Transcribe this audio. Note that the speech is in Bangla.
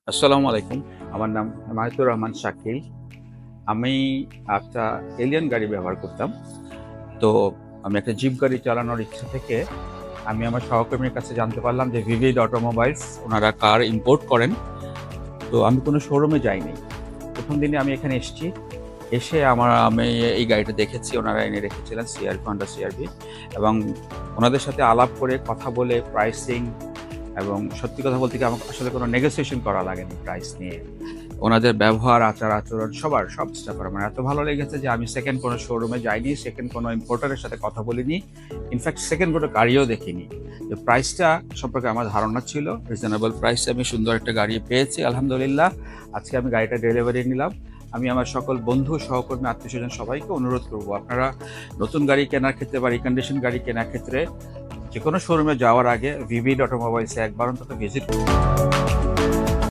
আসসালামু আলাইকুম। আমার নাম হেমায়েতুর রহমান শাকিল। আমি একটা এলিয়ন গাড়ি ব্যবহার করতাম। তো আমি একটা জিপ গাড়ি চালানোর ইচ্ছা থেকে আমি আমার সহকর্মীর কাছে জানতে পারলাম যে ভিভিড অটোমোবাইলস ওনারা কার ইম্পোর্ট করেন। তো আমি কোনো শোরুমে যাইনি। ১ম দিনে আমি এখানে এসেছি। এসে আমি এই গাড়িটা দেখেছি, ওনারা এনে রেখেছিলেন সিআরভি, হন্ডা সিআরভি, এবং ওনাদের সাথে আলাপ করে কথা বলে প্রাইসিং, এবং সত্যি কথা বলতে কি আমাকে আসলে কোনো নেগোসিয়েশন করা লাগেনি প্রাইস নিয়ে। ওনাদের ব্যবহার, আচার-আচরণ সব স্টাফের আমার এত ভালো লেগেছে যে আমি সেকেন্ড কোনো শোরুমে যাইনি, সেকেন্ড কোনো ইম্পোর্টারের সাথে কথা বলিনি। ইনফ্যাক্ট সেকেন্ড কোনো গাড়িও দেখিনি। তো প্রাইসটা সম্পর্কে আমার ধারণা ছিল রিজনেবল প্রাইসে আমি সুন্দর একটা গাড়ি পেয়েছি আলহামদুলিল্লাহ। আজকে আমি গাড়িটা ডেলিভারি নিলাম। আমি আমার সকল বন্ধু, সহকর্মী, আত্মীয়স্বজন সবাইকে অনুরোধ করব, আপনারা নতুন গাড়ি কেনার ক্ষেত্রে বা রিকন্ডিশন গাড়ি কেনার ক্ষেত্রে যেকোনো শোরুমে যাওয়ার আগে ভিভিড অটোমোবাইলসে একবার অন্তত ভিজিট করুন।